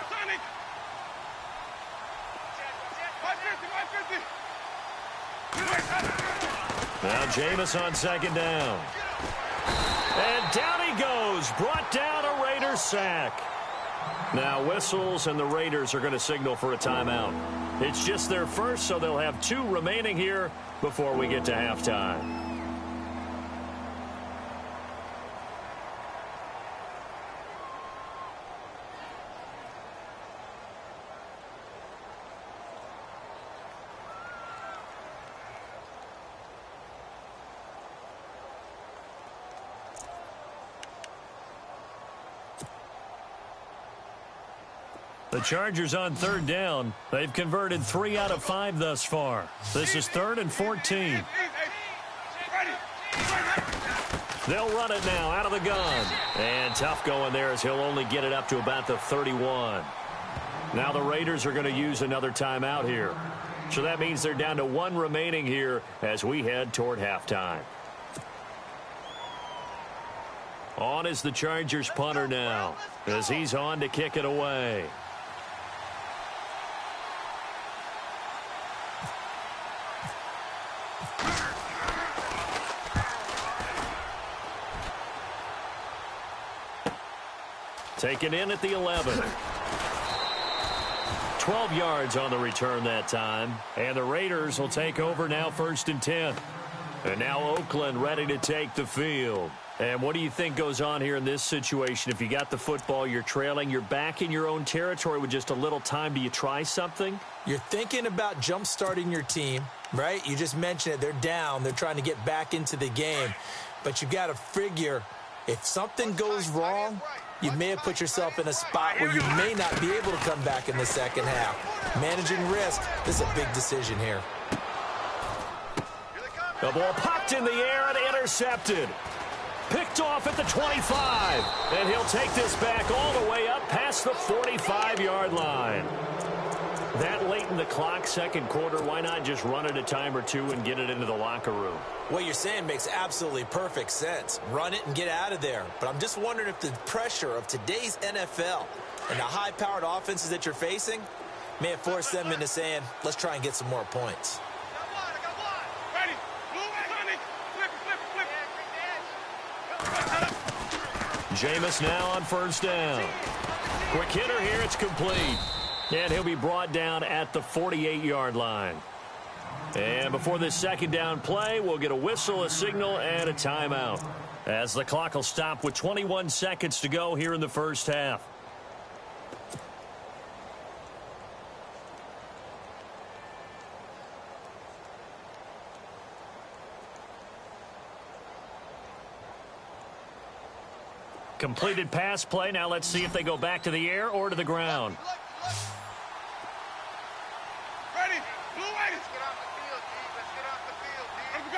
Sonic! 550! Now Jameis on second down. And down he goes. Brought down a Raiders sack. Now whistles, and the Raiders are going to signal for a timeout. It's just their first, so they'll have 2 remaining here before we get to halftime. The Chargers on third down. They've converted 3 out of 5 thus far. This is 3rd and 14. They'll run it now out of the gun. And tough going there as he'll only get it up to about the 31. Now the Raiders are going to use another timeout here. So that means they're down to 1 remaining here as we head toward halftime. On is the Chargers punter now as he's on to kick it away. Taken in at the 11. 12 yards on the return that time. And the Raiders will take over now 1st and 10. And now Oakland ready to take the field. And what do you think goes on here in this situation? If you got the football, you're trailing, you're back in your own territory with just a little time. Do you try something? You're thinking about jump-starting your team, right? You just mentioned it. They're down. They're trying to get back into the game. But you got to figure if something goes wrong, you may have put yourself in a spot where you may not be able to come back in the second half. Managing risk, this is a big decision here. The ball popped in the air and intercepted. Picked off at the 25. And he'll take this back all the way up past the 45-yard line. That late in the clock, second quarter, why not just run it a time or two and get it into the locker room? What you're saying makes absolutely perfect sense. Run it and get out of there. But I'm just wondering if the pressure of today's NFL and the high-powered offenses that you're facing may have forced them into saying, let's try and get some more points. Jameis now on 1st down. Quick hitter here, it's complete. And he'll be brought down at the 48-yard line. And before this second down play, we'll get a whistle, a signal, and a timeout. As the clock will stop with 21 seconds to go here in the first half. Completed pass play. Now let's see if they go back to the air or to the ground. Ready? Blue light. Let's get off the field, D. Let's get off the field, D. Let's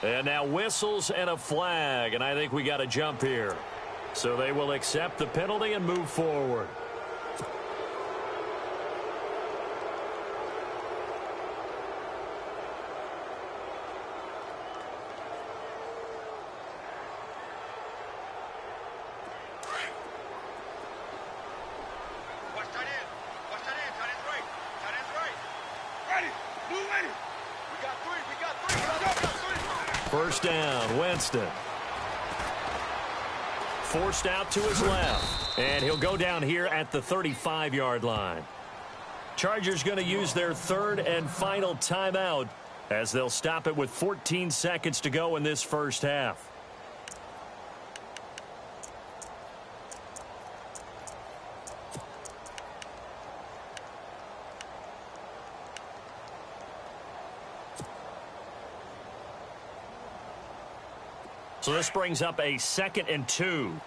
go. And now whistles and a flag, and I think we got a jump here. So they will accept the penalty and move forward. First down, Winston. Forced out to his left. And he'll go down here at the 35-yard line. Chargers going to use their 3rd and final timeout as they'll stop it with 14 seconds to go in this first half. So this brings up a 2nd and 2. Watch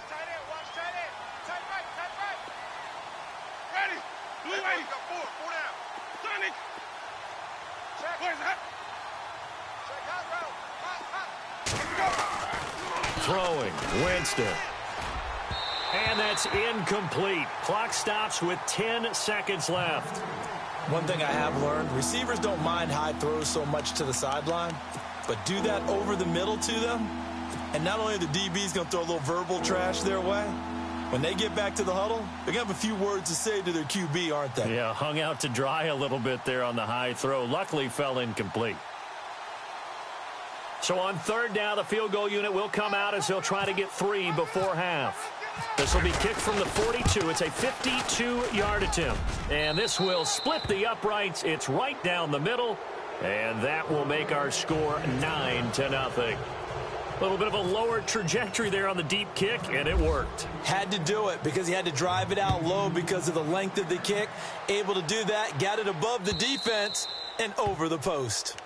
tight end, watch tight end. Tight right. Ready? Blue light. Go forward, 4 down. Sonic. Check. Where's that? Check out, route. Throwing, Winston. And that's incomplete. Clock stops with 10 seconds left. One thing I have learned, receivers don't mind high throws so much to the sideline, but do that over the middle to them, and not only are the DBs going to throw a little verbal trash their way, When they get back to the huddle, they're going to have a few words to say to their QB, aren't they? Yeah, hung out to dry a little bit there on the high throw. Luckily, fell incomplete. So on third down, the field goal unit will come out as they'll try to get 3 before half. This will be kicked from the 42. It's a 52-yard attempt. And this will split the uprights. It's right down the middle. And that will make our score 9-0. A little bit of a lower trajectory there on the deep kick, and it worked. Had to do it because he had to drive it out low because of the length of the kick. Able to do that, got it above the defense and over the post.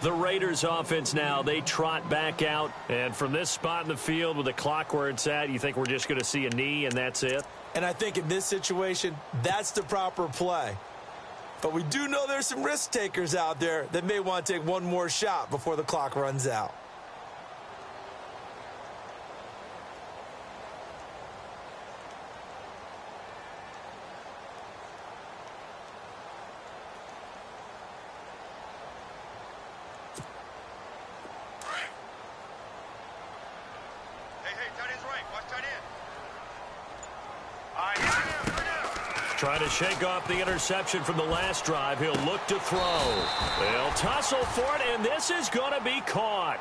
The Raiders offense now, they trot back out. And from this spot in the field with the clock where it's at, you think we're just going to see a knee and that's it? And I think in this situation, that's the proper play. But we do know there's some risk takers out there that may want to take one more shot before the clock runs out. Trying to shake off the interception from the last drive. He'll look to throw. They'll tussle for it, and this is going to be caught.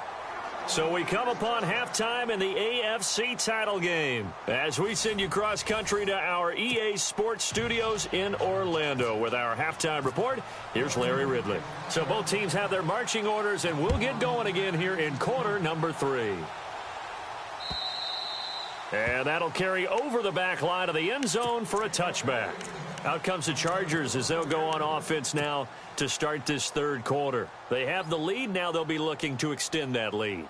So we come upon halftime in the AFC title game as we send you cross-country to our EA Sports Studios in Orlando with our halftime report. Here's Larry Ridley. So both teams have their marching orders, and we'll get going again here in quarter number 3. And that'll carry over the back line of the end zone for a touchback. Out comes the Chargers as they'll go on offense now to start this third quarter. They have the lead. Now they'll be looking to extend that lead.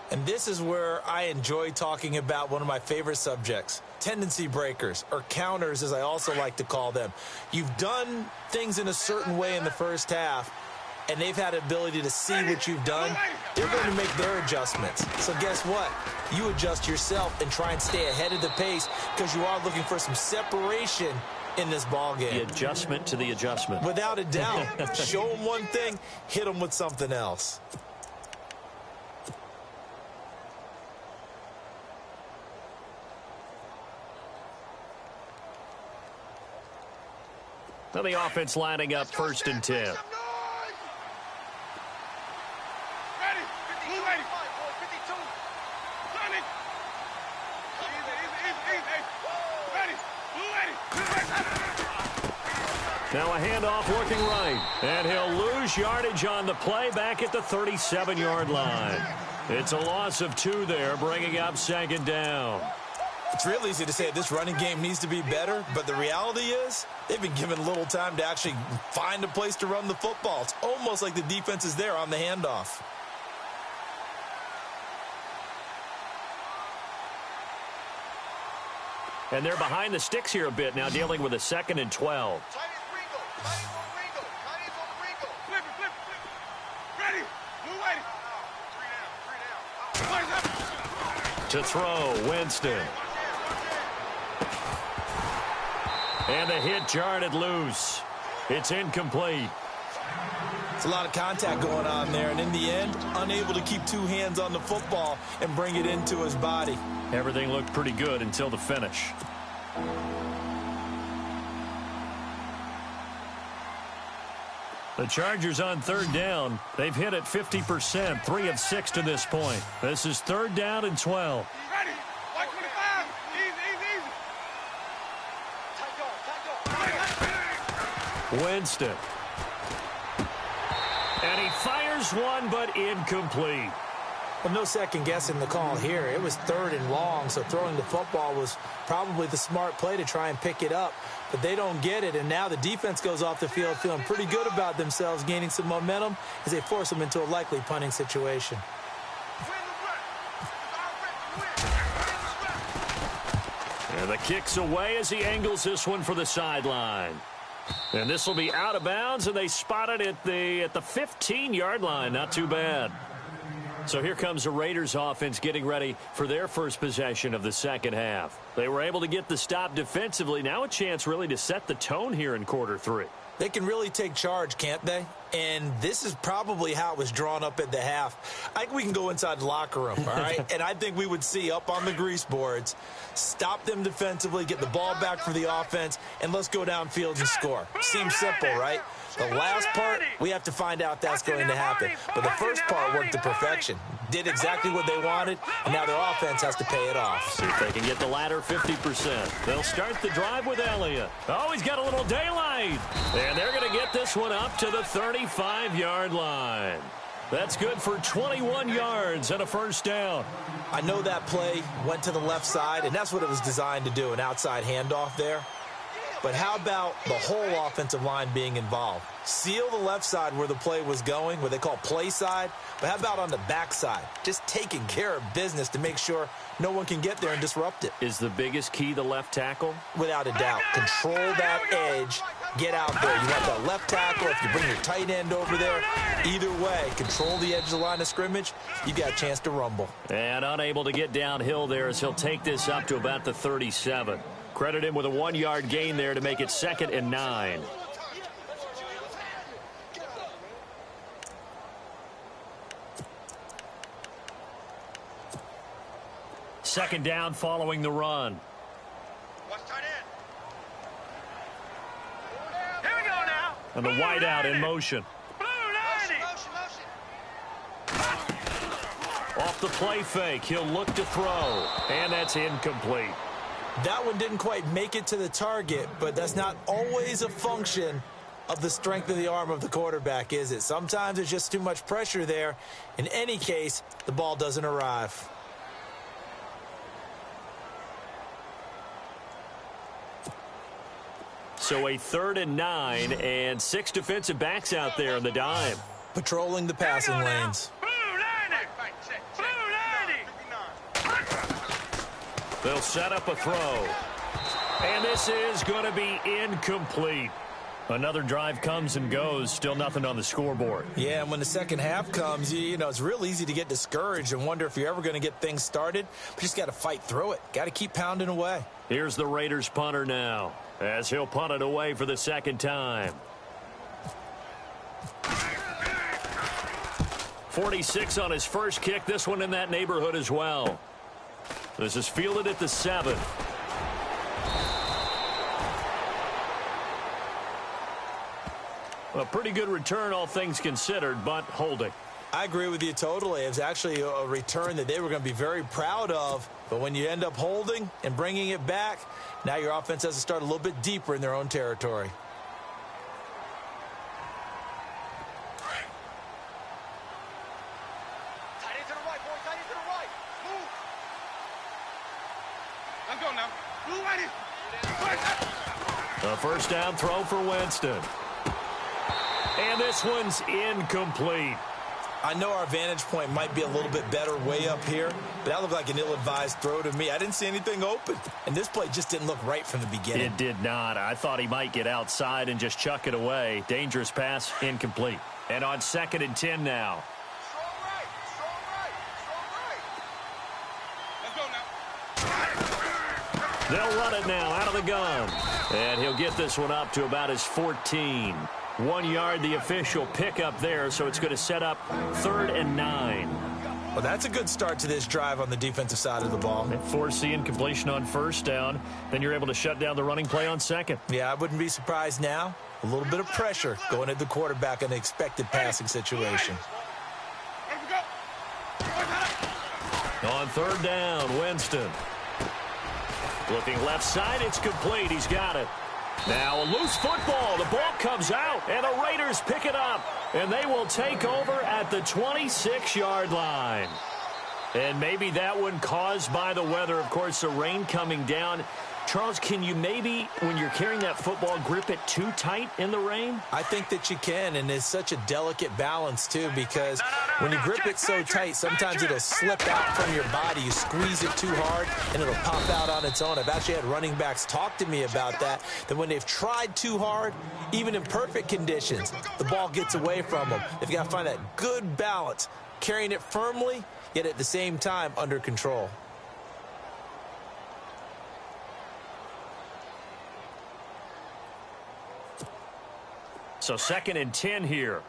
And this is where I enjoy talking about one of my favorite subjects, tendency breakers, or counters as I also like to call them. You've done things in a certain way in the first half, and they've had an ability to see what you've done. They're going to make their adjustments. So guess what? You adjust yourself and try and stay ahead of the pace because you are looking for some separation in this ball game. The adjustment to the adjustment. Without a doubt. Show them one thing, hit them with something else. Now the offense lining up 1st and 10. Now a handoff working right. And he'll lose yardage on the play back at the 37-yard line. It's a loss of 2 there, bringing up 2nd down. It's real easy to say this running game needs to be better, but the reality is they've been given little time to actually find a place to run the football. It's almost like the defense is there on the handoff. And they're behind the sticks here a bit now, dealing with a 2nd and 12. To throw, Winston. And the hit jarred it loose. It's incomplete. It's a lot of contact going on there, and in the end, unable to keep 2 hands on the football and bring it into his body. Everything looked pretty good until the finish. The Chargers on 3rd down. They've hit it 50%, 3 of 6 to this point. This is 3rd down and 12. Ready. 125. Easy. Winston. And he fires one, but incomplete. Well, no second guessing the call here. It was 3rd and long, so throwing the football was probably the smart play to try and pick it up. But they don't get it, and now the defense goes off the field feeling pretty good about themselves, gaining some momentum as they force them into a likely punting situation. And the kick's away as he angles this one for the sideline. And this will be out of bounds, and they spot it at the 15-yard line. Not too bad. So here comes the Raiders offense getting ready for their first possession of the second half. They were able to get the stop defensively. Now a chance really to set the tone here in quarter 3. They can really take charge, can't they? And this is probably how it was drawn up at the half. I think we can go inside the locker room, all right? And I think we would see up on the grease boards, stop them defensively, get the ball back for the offense, and let's go downfield and score. Seems simple, right? The last part, we have to find out that's going to happen. But the first part worked to perfection. Did exactly what they wanted, and now their offense has to pay it off. See if they can get the latter 50%. They'll start the drive with Elliott. Oh, he's got a little daylight. And they're going to get this one up to the 35-yard line. That's good for 21 yards and a first down. I know that play went to the left side, and that's what it was designed to do, an outside handoff there. But how about the whole offensive line being involved? Seal the left side where the play was going, what they call play side. But how about on the back side? Just taking care of business to make sure no one can get there and disrupt it. Is the biggest key the left tackle? Without a doubt. Control that edge. Get out there. You want that left tackle. If you bring your tight end over there, either way, control the edge of the line of scrimmage. You got a chance to rumble. And unable to get downhill there as he'll take this up to about the 37. Credit him with a 1-yard gain there to make it 2nd and 9. Second down following the run. Watch tight end. Here we go now. And the wideout in motion. Blue 90. Off the play fake, he'll look to throw. And that's incomplete. That one didn't quite make it to the target, but that's not always a function of the strength of the arm of the quarterback, is it? Sometimes there's just too much pressure there. In any case, the ball doesn't arrive. So a 3rd and 9 and 6 defensive backs out there in the dime. Patrolling the passing lanes. Blue 90. Blue 90. They'll set up a throw. And this is going to be incomplete. Another drive comes and goes. Still nothing on the scoreboard. Yeah, and when the second half comes, you know, it's real easy to get discouraged and wonder if you're ever going to get things started. But you just got to fight through it. Got to keep pounding away. Here's the Raiders punter now, as he'll punt it away for the second time. 46 on his first kick. This one in that neighborhood as well. This is fielded at the 7. A pretty good return, all things considered, but holding. I agree with you totally. It was actually a return that they were going to be very proud of. But when you end up holding and bringing it back, now your offense has to start a little bit deeper in their own territory. Tight end to the right, boy. Tight end to the right. Move. Let's go now. Blue 90. A first down throw for Winston. And this one's incomplete. I know our vantage point might be a little bit better way up here, but that looked like an ill-advised throw to me. I didn't see anything open, and this play just didn't look right from the beginning. It did not. I thought he might get outside and just chuck it away. Dangerous pass, incomplete. And on 2nd and 10 now. Strong right. Strong right. Strong right. Let's go now. They'll run it now out of the gun. And he'll get this one up to about his 14. 1 yard, the official pickup there, so it's going to set up 3rd and 9. Well, that's a good start to this drive on the defensive side of the ball. They force the incompletion on first down. Then you're able to shut down the running play on 2nd. Yeah, I wouldn't be surprised now. A little bit of pressure going at the quarterback in an expected passing situation. Let him go. On 3rd down, Winston. Looking left side, it's complete. He's got it. Now a loose football. The ball comes out, and the Raiders pick it up. And they will take over at the 26-yard line. And maybe that one caused by the weather. Of course, the rain coming down. Charles, can you maybe, when you're carrying that football, grip it too tight in the rain? I think that you can, and it's such a delicate balance, too, because when you grip it so tight, sometimes it'll slip out from your body. You squeeze it too hard, and it'll pop out on its own. I've actually had running backs talk to me about that when they've tried too hard, even in perfect conditions, the ball gets away from them. They've got to find that good balance, carrying it firmly, yet at the same time under control. So 2nd and 10 here.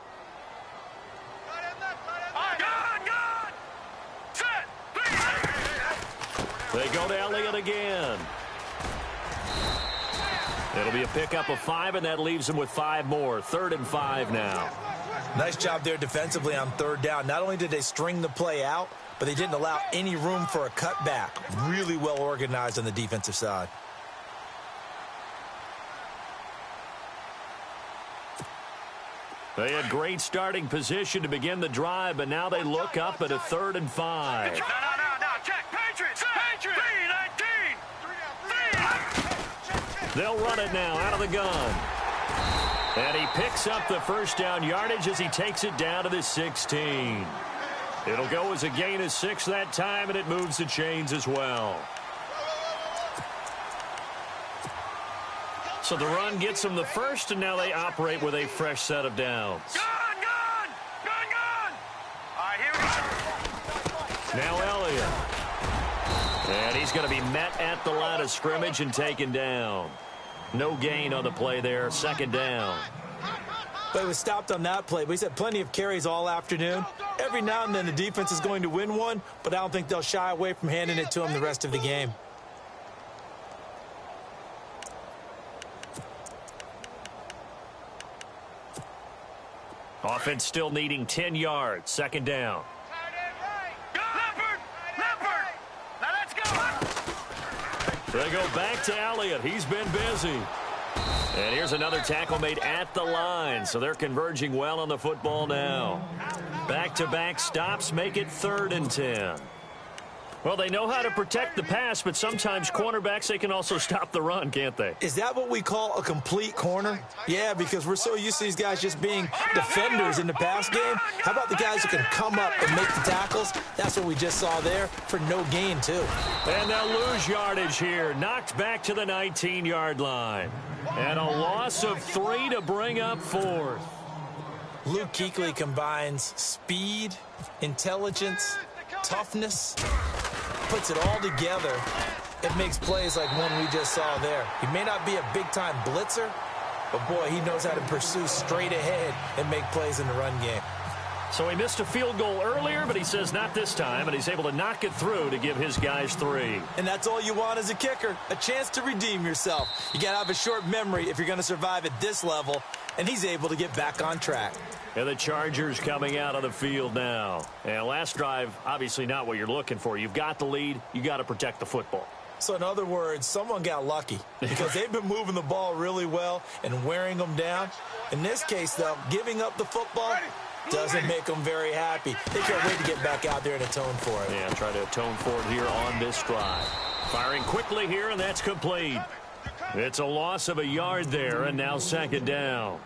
go to Elliott again. It'll be a pickup of 5, and that leaves them with 5 more. 3rd and 5 now. Nice job there defensively on 3rd down. Not only did they string the play out, but they didn't allow any room for a cutback. Really well organized on the defensive side. They had great starting position to begin the drive, but now they look up at a 3rd and 5. No, check. Patriots! Patriots! 3-19! They'll run it now out of the gun. And he picks up the first down yardage as he takes it down to the 16. It'll go as a gain of 6 that time, and it moves the chains as well. So the run gets them the first, and now they operate with a fresh set of downs. Gun! All right, here we go. Now Elliott. And he's going to be met at the line of scrimmage and taken down. No gain on the play there. 2nd down. But he was stopped on that play. But he's had plenty of carries all afternoon. Every now and then the defense is going to win one, but I don't think they'll shy away from handing it to him the rest of the game. Offense still needing 10 yards. 2nd down. Leopard! Now let's go! They go back to Elliott. He's been busy. And here's another tackle made at the line. So they're converging well on the football now. Back-to-back stops make it 3rd and 10. Well, they know how to protect the pass, but sometimes cornerbacks, they can also stop the run, can't they? Is that what we call a complete corner? Yeah, because we're so used to these guys just being defenders in the pass game. How about the guys who can come up and make the tackles? That's what we just saw there for no gain, too. And they'll lose yardage here. Knocked back to the 19-yard line. And a loss of 3 to bring up 4th. Luke Kuechly combines speed, intelligence, toughness, puts it all together. It makes plays like one we just saw there. He may not be a big-time blitzer, but, boy, he knows how to pursue straight ahead and make plays in the run game. So he missed a field goal earlier, but he says not this time, and he's able to knock it through to give his guys 3. And that's all you want as a kicker, a chance to redeem yourself. You got to have a short memory if you're going to survive at this level, and he's able to get back on track. And the Chargers coming out of the field now. And last drive, obviously not what you're looking for. You've got the lead. You got to protect the football. So in other words, someone got lucky because they've been moving the ball really well and wearing them down. In this case, though, giving up the football doesn't make them very happy. They can't wait to get back out there and atone for it. Yeah, try to atone for it here on this drive. Firing quickly here, and that's complete. It's a loss of a yard there, and now 2nd down.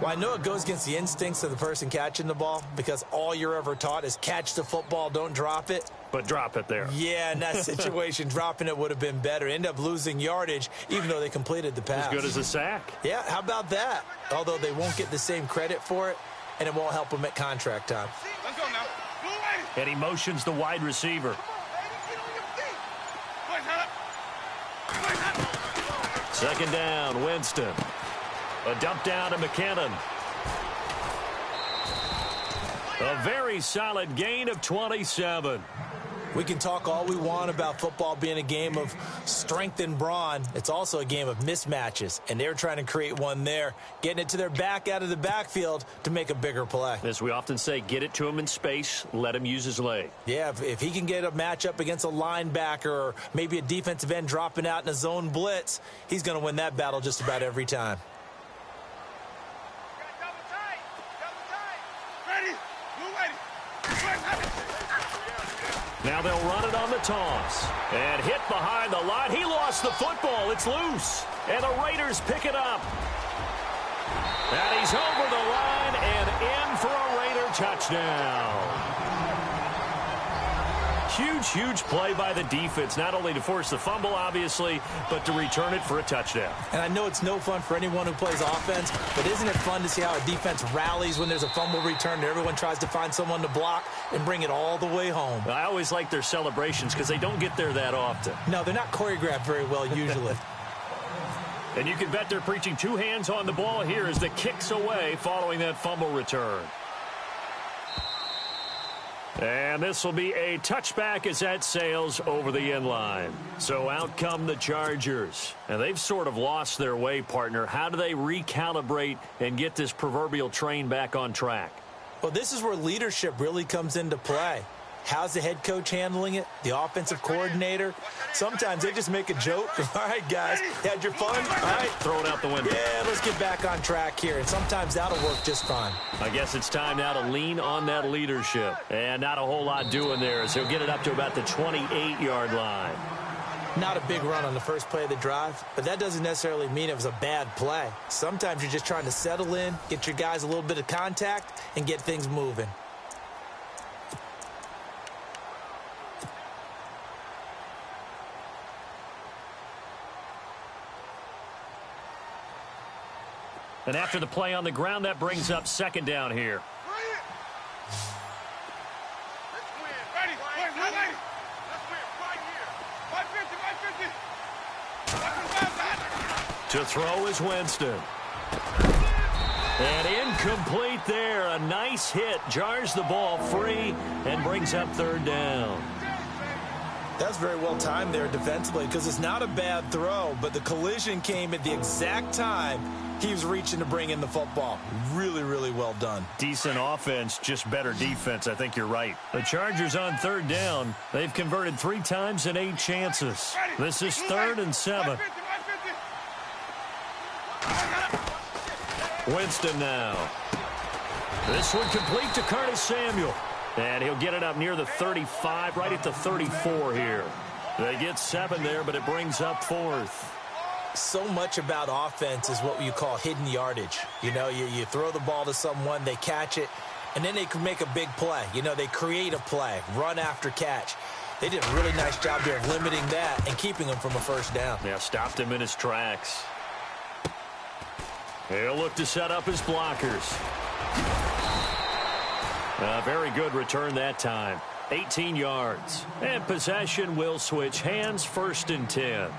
Well, I know it goes against the instincts of the person catching the ball because all you're ever taught is catch the football, don't drop it. But drop it there. Yeah, in that situation, dropping it would have been better. End up losing yardage, even though they completed the pass. As good as a sack. Yeah, how about that? Although they won't get the same credit for it, and it won't help them at contract time. Let's go now. And he motions the wide receiver. 2nd down, Winston. A dump down to McKinnon. A very solid gain of 27. We can talk all we want about football being a game of strength and brawn. It's also a game of mismatches, and they're trying to create one there, getting it to their back out of the backfield to make a bigger play. As we often say, get it to him in space, let him use his leg. Yeah, if he can get a matchup against a linebacker or maybe a defensive end dropping out in a zone blitz, he's going to win that battle just about every time. Now they'll run it on the toss. And hit behind the line. He lost the football. It's loose. And the Raiders pick it up. And he's over the line and in for a Raider touchdown. Huge play by the defense, not only to force the fumble, obviously, but to return it for a touchdown. And I know it's no fun for anyone who plays offense, but isn't it fun to see how a defense rallies when there's a fumble return and everyone tries to find someone to block and bring it all the way home? I always like their celebrations because they don't get there that often. No, they're not choreographed very well usually. And you can bet they're preaching 2 hands on the ball here as the kick's away following that fumble return. And this will be a touchback as that sails over the inline. So out come the Chargers. And they've sort of lost their way, partner. How do they recalibrate and get this proverbial train back on track? Well, this is where leadership really comes into play. How's the head coach handling it? The offensive coordinator? Sometimes they just make a joke. All right, guys, had your fun? All right. Throw it out the window. Yeah, let's get back on track here. And sometimes that'll work just fine. I guess it's time now to lean on that leadership. And not a whole lot doing there as he'll get it up to about the 28-yard line. Not a big run on the first play of the drive, but that doesn't necessarily mean it was a bad play. Sometimes you're just trying to settle in, get your guys a little bit of contact, and get things moving. And after the play on the ground, that brings up second down here. Let's win. Ready? Let's win right here. 550. To throw is Winston. And incomplete there. A nice hit. Jars the ball free and brings up third down. That's very well timed there defensively because it's not a bad throw, but the collision came at the exact time he was reaching to bring in the football. Really, really well done. Decent offense, just better defense. I think you're right. The Chargers on third down. They've converted 3 times in 8 chances. This is 3rd and 7. Winston now. This one complete to Curtis Samuel. And he'll get it up near the 35, right at the 34 here. They get 7 there, but it brings up 4th. So much about offense is what you call hidden yardage. You know, you throw the ball to someone, they catch it, and then they can make a big play. You know, they create a play, run after catch. They did a really nice job there of limiting that and keeping him from a first down. Yeah, stopped him in his tracks. He'll look to set up his blockers. A very good return that time. 18 yards. And possession will switch hands, 1st and 10.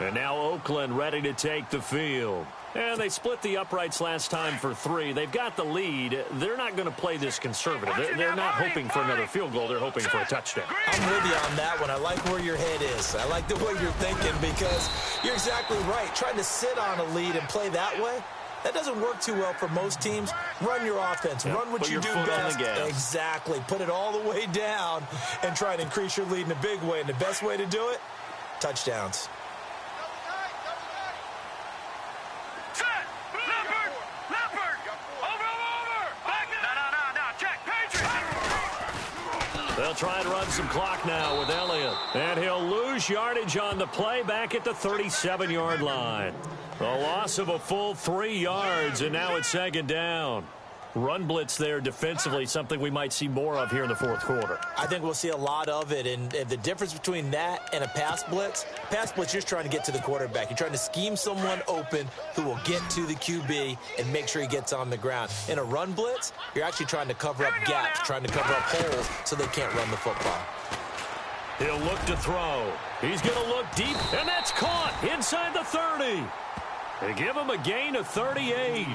And now Oakland ready to take the field. And they split the uprights last time for 3. They've got the lead. They're not going to play this conservative. They're not hoping for another field goal. They're hoping for a touchdown. I'm with you on that one. I like where your head is. I like the way you're thinking because you're exactly right. Trying to sit on a lead and play that way, that doesn't work too well for most teams. Run your offense. Yeah, run what you do best. Exactly. Put it all the way down and try and increase your lead in a big way. And the best way to do it, touchdowns. They'll try and run some clock now with Elliott. And he'll lose yardage on the play back at the 37-yard line. A loss of a full 3 yards, and now it's 2nd down. Run blitz there defensively, something we might see more of here in the 4th quarter. I think we'll see a lot of it, and the difference between that and a pass blitz, you're just trying to get to the quarterback. You're trying to scheme someone open who will get to the QB and make sure he gets on the ground. In a run blitz, you're actually trying to cover up gaps, trying to cover up holes so they can't run the football. He'll look to throw. He's going to look deep, and that's caught inside the 30. They give him a gain of 38.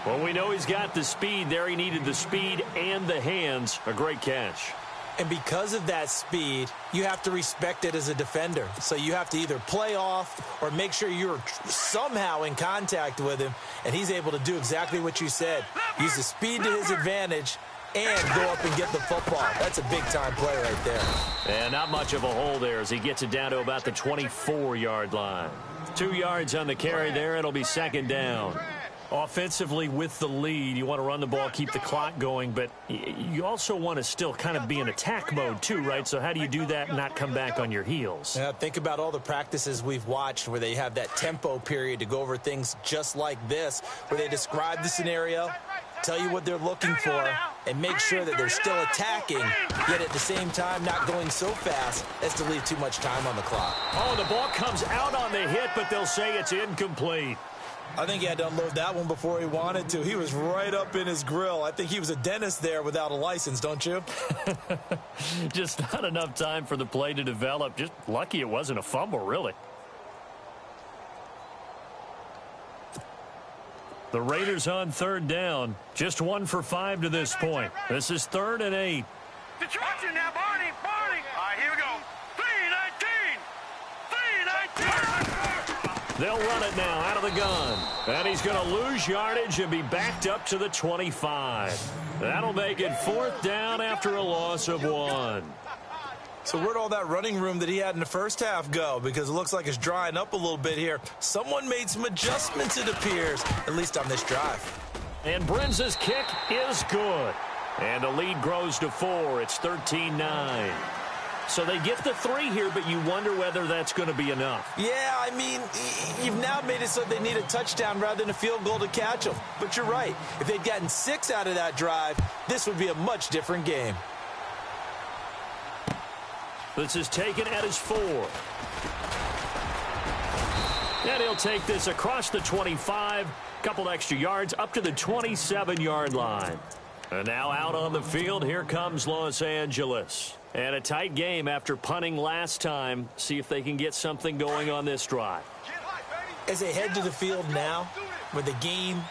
Well, we know he's got the speed there. He needed the speed and the hands. A great catch. And because of that speed, you have to respect it as a defender. So you have to either play off or make sure you're somehow in contact with him, and he's able to do exactly what you said. Use the speed to his advantage and go up and get the football. That's a big-time play right there. And not much of a hole there as he gets it down to about the 24-yard line. 2 yards on the carry there. It'll be 2nd down. Offensively with the lead, you want to run the ball, keep the clock going, but you also want to still kind of be in attack mode too, right? So how do you do that and not come back on your heels? Yeah, think about all the practices we've watched where they have that tempo period to go over things just like this, where they describe the scenario, tell you what they're looking for, and make sure that they're still attacking, yet at the same time not going so fast as to leave too much time on the clock. Oh, the ball comes out on the hit, but they'll say it's incomplete. I think he had to unload that one before he wanted to. He was right up in his grill. I think he was a dentist there without a license, don't you? Just not enough time for the play to develop. Just lucky it wasn't a fumble, really. The Raiders on 3rd down. Just 1 for 5 to this point. This is 3rd and 8. Watch it now, Barney. Barney. All right, here we go. 319. 319. They'll run it now out of the gun. And he's going to lose yardage and be backed up to the 25. That'll make it 4th down after a loss of 1. So where'd all that running room that he had in the first half go? Because it looks like it's drying up a little bit here. Someone made some adjustments, it appears, at least on this drive. And Brenza's kick is good. And the lead grows to 4. It's 13-9. So they get the 3 here, but you wonder whether that's going to be enough. Yeah, I mean, you've now made it so they need a touchdown rather than a field goal to catch them. But you're right. If they'd gotten 6 out of that drive, this would be a much different game. This is taken at his 4. And he'll take this across the 25. Couple extra yards up to the 27-yard line. And now out on the field, here comes Los Angeles. And a tight game after punting last time. See if they can get something going on this drive. As they head to the field now, with the game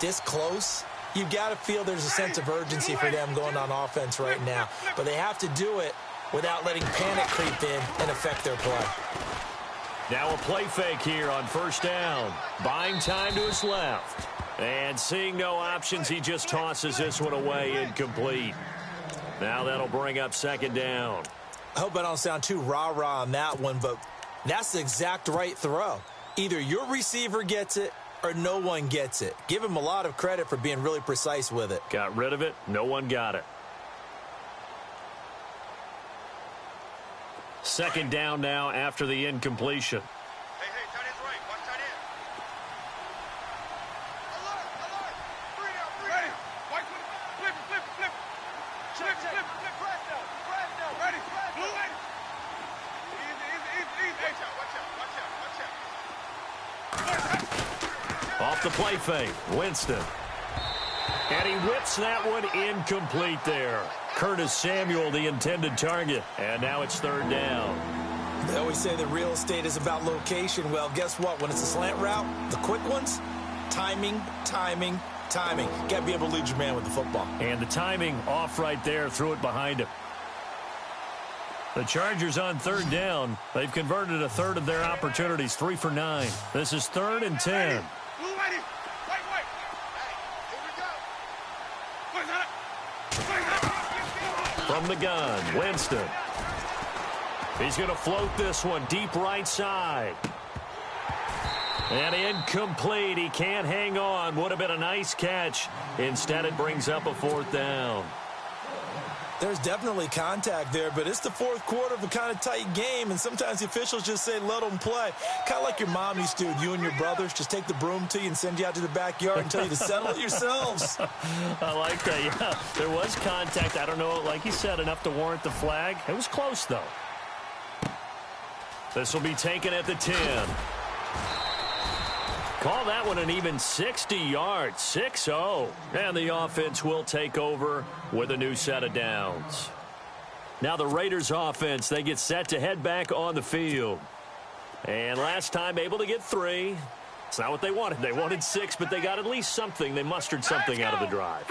this close, you've got to feel there's a sense of urgency for them going on offense right now. But they have to do it without letting panic creep in and affect their play. Now a play fake here on 1st down. Buying time to his left. And seeing no options, he just tosses this one away incomplete. Now that'll bring up 2nd down. I hope I don't sound too rah-rah on that one, but that's the exact right throw. Either your receiver gets it or no one gets it. Give him a lot of credit for being really precise with it. Got rid of it. No one got it. 2nd down now after the incompletion. Hey, tight end's right. Watch tight end. Alert. 3 down. Ready. White flip. Flip. Ready. Blue light. Easy. Watch out. Off the play fake, Winston. And he whips that one incomplete there. Curtis Samuel, the intended target. And now it's 3rd down. They always say that real estate is about location. Well, guess what? When it's a slant route, the quick ones, timing. Got to be able to lead your man with the football. And the timing off right there, threw it behind him. The Chargers on 3rd down. They've converted a third of their opportunities, 3 for 9. This is 3rd and 10. Blue lighty. White. Hey, here we go. From the gun, Winston. He's going to float this one deep right side. And incomplete. He can't hang on. Would have been a nice catch. Instead, it brings up a 4th down. There's definitely contact there, but it's the 4th quarter of a kind of tight game, and sometimes the officials just say, let them play. Kind of like your mom used to, you and your brothers just take the broom to you and send you out to the backyard and tell you to settle it yourselves. I like that, yeah. There was contact. I don't know, like you said, enough to warrant the flag. It was close, though. This will be taken at the 10. Call that one an even 60 yards, 6-0. And the offense will take over with a new set of downs. Now the Raiders offense, they get set to head back on the field. And last time able to get 3. It's not what they wanted. They wanted 6, but they got at least something. They mustered something out of the drive.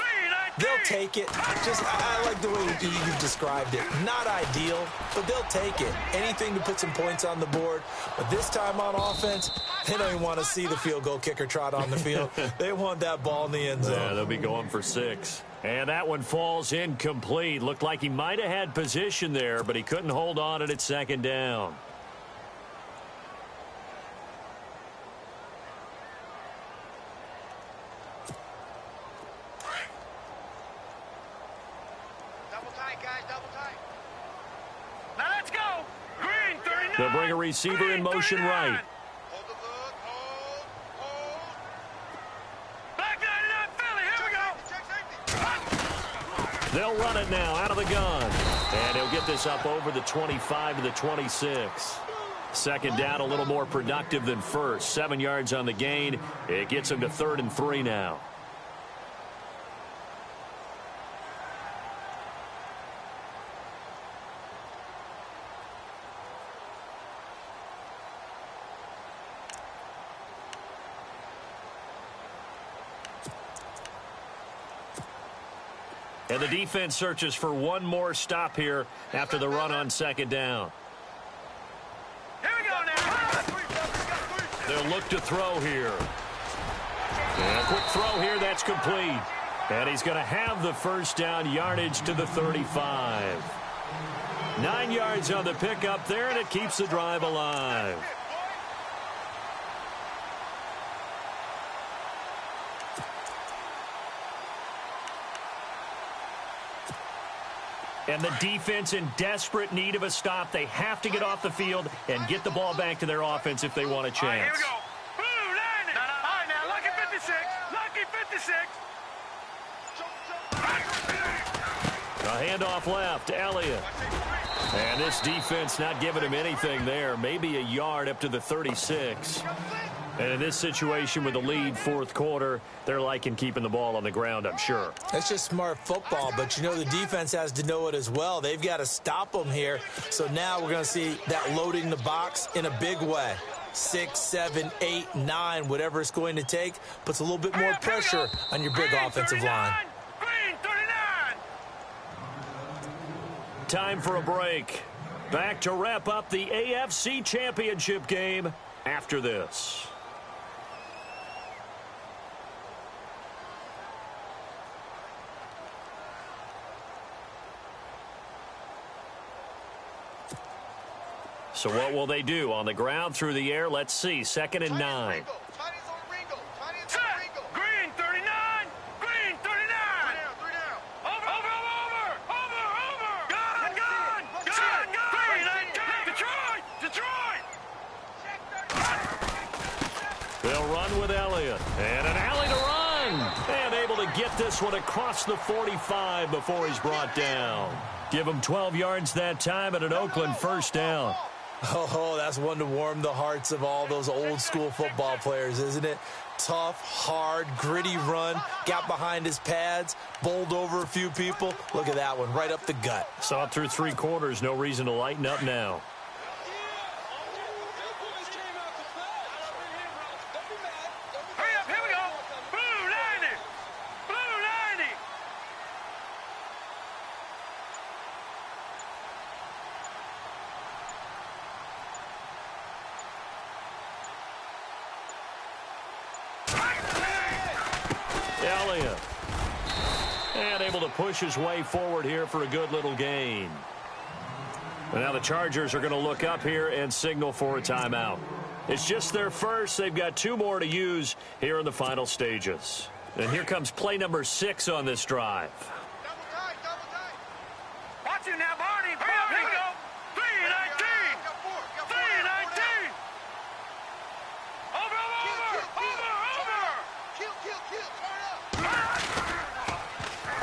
They'll take it. I like the way you've described it. Not ideal, but they'll take it. Anything to put some points on the board. But this time on offense, they don't even want to see the field goal kicker trot on the field. They want that ball in the end zone. Yeah, they'll be going for 6. And that one falls incomplete. Looked like he might have had position there, but he couldn't hold on at 2nd down. They'll bring a receiver in motion right. Hold the look. Hold. Back 99 Philly. Here we go. They'll run it now out of the gun. And he'll get this up over the 25 to the 26. 2nd down, a little more productive than first. 7 yards on the gain. It gets him to 3rd and 3 now. And the defense searches for one more stop here after the run on second down. Here we go now. They'll look to throw here. And a quick throw here, that's complete. And he's going to have the first down, yardage to the 35. 9 yards on the pickup there, and it keeps the drive alive. And the defense in desperate need of a stop. They have to get off the field and get the ball back to their offense if they want a chance. All right, here we go. Blue landing. All right, now, lucky 56. Lucky 56. A handoff left, Elliott. And this defense not giving him anything there. Maybe a yard up to the 36. And in this situation with the lead fourth quarter, they're liking keeping the ball on the ground, I'm sure. That's just smart football, but you know the defense has to know it as well. They've got to stop them here. So now we're going to see that loading the box in a big way. 6, 7, 8, 9, whatever it's going to take, puts a little bit more pressure on your big offensive line. Green 39. Time for a break. Back to wrap up the AFC Championship game after this. So what will they do? On the ground, through the air? Let's see. 2nd and 9. Green 39. Green 39. Over. Gone. Green 19. Detroit. They'll run with Elliott. And an alley to run. And able to get this one across the 45 before he's brought down. Give him 12 yards that time and an Oakland first down. Oh, that's one to warm the hearts of all those old school football players, isn't it? Tough, hard, gritty run, got behind his pads, bowled over a few people. Look at that one, right up the gut. Saw it through 3 quarters, no reason to lighten up now. Hurry up, here we go. Blue 90. Elliott. And able to push his way forward here for a good little gain. And now the Chargers are going to look up here and signal for a timeout. It's just their first. They've got 2 more to use here in the final stages. And here comes play number 6 on this drive. Watch you now, Barney. Hurry up, here we go. 319. 319. Over.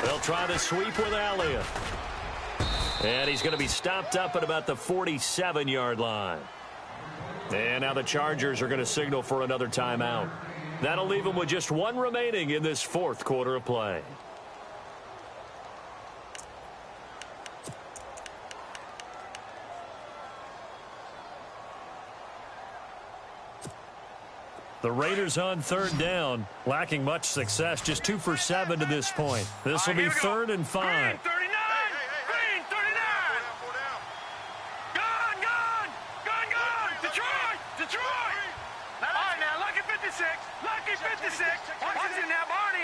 They'll try the sweep with Elliott. And he's going to be stopped up at about the 47-yard line. And now the Chargers are going to signal for another timeout. That'll leave them with just 1 remaining in this fourth quarter of play. The Raiders on 3rd down, lacking much success, just 2 for 7 to this point. This will be 3rd and 5. Green 39. Green 39. Gone. Detroit. All right, now, lucky 56. Lucky 56. Watch you now, Barney.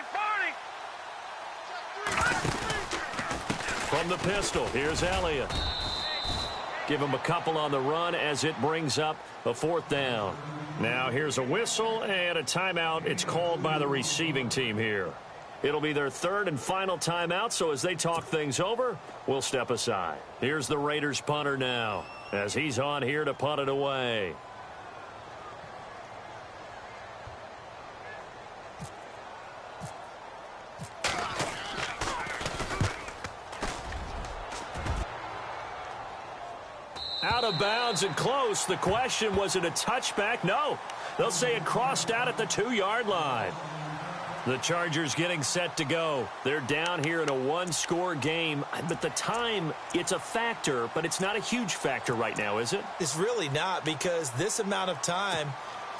From the pistol, here's Elliott. Give him a couple on the run as it brings up a 4th down. Now here's a whistle and a timeout. It's called by the receiving team here. It'll be their 3rd and final timeout, so as they talk things over, we'll step aside. Here's the Raiders punter now as he's on here to punt it away. Out of bounds and close. The question, was it a touchback? No. They'll say it crossed out at the 2-yard line. The Chargers getting set to go. They're down here in a 1-score game. But the time, it's a factor, but it's not a huge factor right now, is it? It's really not, because this amount of time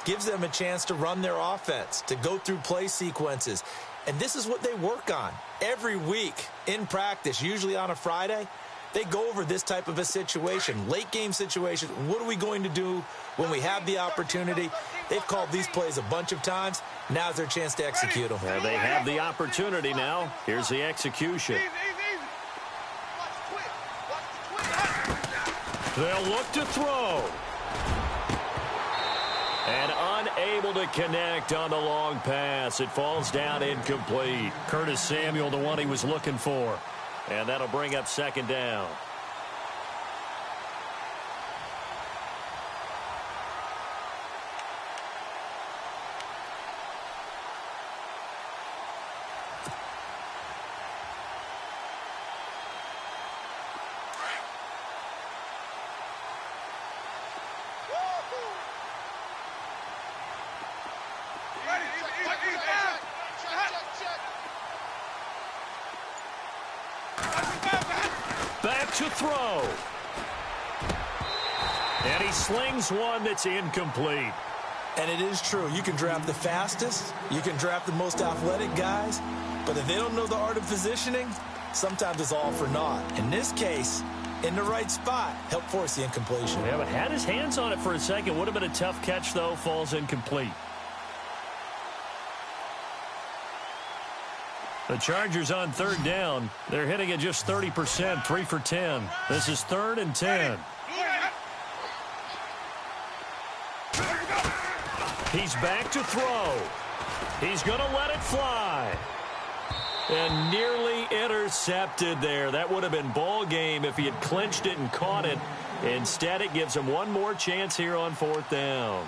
gives them a chance to run their offense, to go through play sequences. And this is what they work on every week in practice, usually on a Friday. They go over this type of a situation, late-game situation. What are we going to do when we have the opportunity? They've called these plays a bunch of times. Now's their chance to execute them. Yeah, they have the opportunity now. Here's the execution. They'll look to throw. And unable to connect on the long pass. It falls down incomplete. Curtis Samuel, the one he was looking for. And that'll bring up second down. Back to throw. And he slings one that's incomplete. And it is true. You can draft the fastest. You can draft the most athletic guys. But if they don't know the art of positioning, sometimes it's all for naught. In this case, in the right spot, helped force the incompletion. Yeah, but had his hands on it for a second. Would have been a tough catch, though. Falls incomplete. The Chargers on third down. They're hitting at just 30%, 3 for 10. This is 3rd and 10. He's back to throw. He's going to let it fly. And nearly intercepted there. That would have been ball game if he had clinched it and caught it. Instead, it gives him one more chance here on 4th down.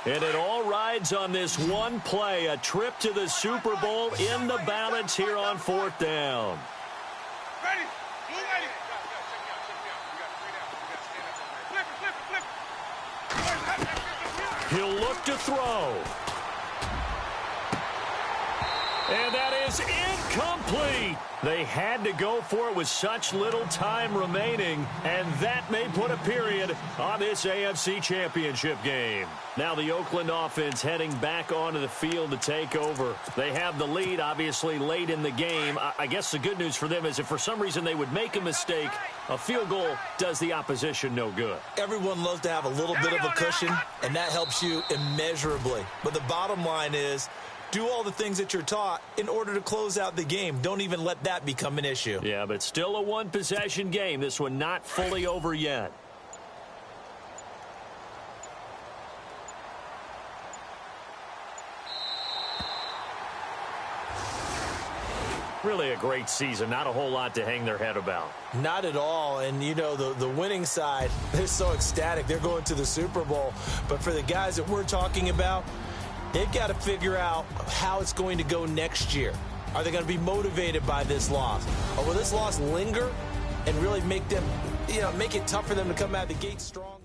And it all rides on this one play, a trip to the Super Bowl in the balance here on 4th down. Ready? Blue ready? He'll look to throw. And that is incomplete. They had to go for it with such little time remaining, and that may put a period on this AFC Championship game. Now the Oakland offense heading back onto the field to take over. They have the lead, obviously, late in the game. I guess the good news for them is if for some reason they would make a mistake, a field goal does the opposition no good. Everyone loves to have a little bit of a cushion, and that helps you immeasurably. But the bottom line is, do all the things that you're taught in order to close out the game. Don't even let that become an issue. Yeah, but still a one-possession game. This one not fully over yet. Really a great season. Not a whole lot to hang their head about. Not at all. And, you know, the winning side, they're so ecstatic. They're going to the Super Bowl. But for the guys that we're talking about, they've got to figure out how it's going to go next year. Are they going to be motivated by this loss? Or will this loss linger and really make them, make it tough for them to come out of the gate strong?